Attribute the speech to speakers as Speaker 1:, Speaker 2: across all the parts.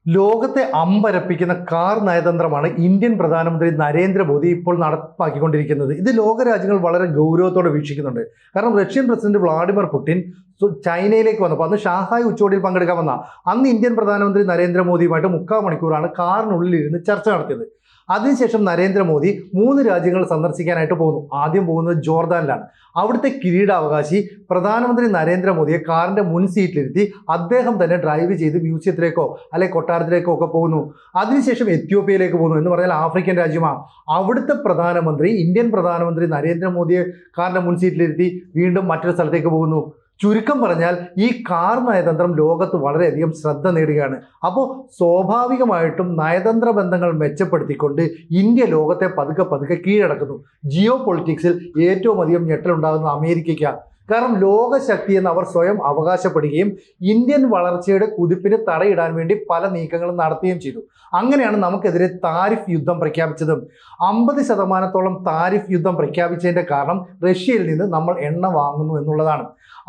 Speaker 1: ലോകത്തെ അമ്പരപ്പിക്കുന്ന car നയതന്ത്രമാണ് Indian പ്രധാനമന്ത്രി നരേന്ദ്രമോദി ഇപ്പോൾ നടപ്പാക്കിക്കൊണ്ടിരിക്കുന്നത്. ഇത് ലോകരാജ്യങ്ങൾ വളരെ ഗൗരവത്തോടെ വീക്ഷിക്കുന്നുണ്ട്. കാരണം റഷ്യൻ പ്രസിഡന്റ് വ്ളാഡിമിർ പുടിൻ ചൈനയിലേക്ക് വന്നപ്പോൾ അന്ന് ഷാങ്ഹായ് ഉച്ചകോടിയിൽ പങ്കെടുക്കാൻ വന്ന അന്ന് ഇന്ത്യൻ പ്രധാനമന്ത്രി നരേന്ദ്രമോദിയുമായിട്ട് 3/4 മണിക്കൂറാണ് കാറിനുള്ളിൽ ഇരുന്ന് ചർച്ച നടത്തിയത്. അതിനുശേഷം നരേന്ദ്രമോദി 3 രാജ്യങ്ങൾ സന്ദർശിക്കാനായിട്ട് പോകുന്നു. ആദ്യം പോകുന്നത് ജോർദാനിലാണ്. അവിടുത്തെ കിരീടാവകാശി പ്രധാനമന്ത്രി നരേന്ദ്രമോദിയെ കാറിന്റെ മുൻ സീറ്റിലിരുത്തി അദ്ദേഹം തന്നെ ഡ്രൈവ് ചെയ്ത് മ്യൂസിയത്തിലേക്കോ അല്ലെ കൊട്ടാരത്തിലേക്കോ ഒക്കെ പോകുന്നു. അതിനുശേഷം എത്യോപ്യയിലേക്ക് പോകുന്നു. എന്ന് പറഞ്ഞാൽ ആഫ്രിക്കൻ രാജ്യമാണ്. അവിടുത്തെ പ്രധാനമന്ത്രി ഇന്ത്യൻ പ്രധാനമന്ത്രി നരേന്ദ്രമോദിയെ കാറിന്റെ മുൻ സീറ്റിലിരുത്തി വീണ്ടും മറ്റൊരു സ്ഥലത്തേക്ക് പോകുന്നു. ചുരുക്കം പറഞ്ഞാൽ ഈ കാർ നയതന്ത്രം ലോകത്ത് വളരെയധികം ശ്രദ്ധ നേടുകയാണ്. അപ്പോൾ സ്വാഭാവികമായിട്ടും നയതന്ത്ര ബന്ധങ്ങൾ മെച്ചപ്പെടുത്തിക്കൊണ്ട് ഇന്ത്യ ലോകത്തെ പതുക്കെ പതുക്കെ കീഴടക്കുന്നു. ജിയോ പൊളിറ്റിക്സിൽ ഏറ്റവും അധികം ഞെട്ടലുണ്ടാകുന്നത് അമേരിക്കയ്ക്കാണ്. കാരണം ലോകശക്തി എന്ന് അവർ സ്വയം അവകാശപ്പെടുകയും ഇന്ത്യൻ വളർച്ചയുടെ കുതിപ്പിന് തടയിടാൻ വേണ്ടി പല നീക്കങ്ങളും നടത്തുകയും ചെയ്തു. അങ്ങനെയാണ് നമുക്കെതിരെ താരിഫ് യുദ്ധം പ്രഖ്യാപിച്ചത്. 50% താരിഫ് യുദ്ധം പ്രഖ്യാപിച്ചതിന്റെ കാരണം റഷ്യയിൽ നിന്ന് നമ്മൾ എണ്ണ വാങ്ങുന്നു എന്നുള്ളതാണ്.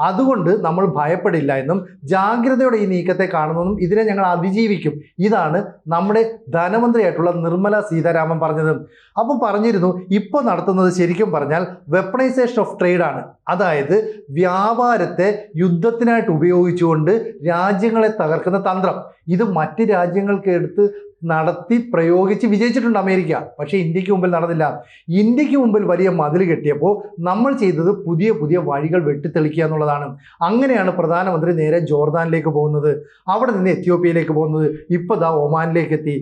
Speaker 1: അതുകൊണ്ട് നമ്മൾ ഭയപ്പെടില്ല എന്നും ജാഗ്രതയോടെ ഈ നീക്കത്തെ കാണുന്നതും ഇതിനെ ഞങ്ങൾ അതിജീവിക്കും. ഇതാണ് നമ്മുടെ ധനമന്ത്രിയായിട്ടുള്ള നിർമ്മല സീതാരാമൻ പറഞ്ഞത്. അപ്പോൾ പറഞ്ഞിരുന്നു ഇപ്പോൾ നടത്തുന്നത് ശരിക്കും പറഞ്ഞാൽ വെപ്പണൈസേഷൻ ഓഫ് ട്രേഡ് ആണ്. അതായത് വ്യാപാരത്തെ യുദ്ധത്തിനായിട്ട് ഉപയോഗിച്ചുകൊണ്ട് രാജ്യങ്ങളെ തകർക്കുന്ന തന്ത്രം. ഇത് മറ്റ് രാജ്യങ്ങൾക്ക് എടുത്ത് നടത്തി പ്രയോഗിച്ച് വിജയിച്ചിട്ടുണ്ട് അമേരിക്ക. പക്ഷേ ഇന്ത്യക്ക് മുമ്പിൽ നടന്നില്ല. ഇന്ത്യക്ക് മുമ്പിൽ വലിയ മതിൽ കെട്ടിയപ്പോൾ നമ്മൾ ചെയ്തത് പുതിയ പുതിയ വഴികൾ വെട്ടിത്തെളിക്കുക എന്നുള്ളതാണ്. അങ്ങനെയാണ് പ്രധാനമന്ത്രി നേരെ ജോർദാനിലേക്ക് പോകുന്നത്. അവിടെ നിന്ന് എത്യോപ്യയിലേക്ക് പോകുന്നത്. ഇപ്പോൾ ദാ ഒമാനിലേക്ക് എത്തി.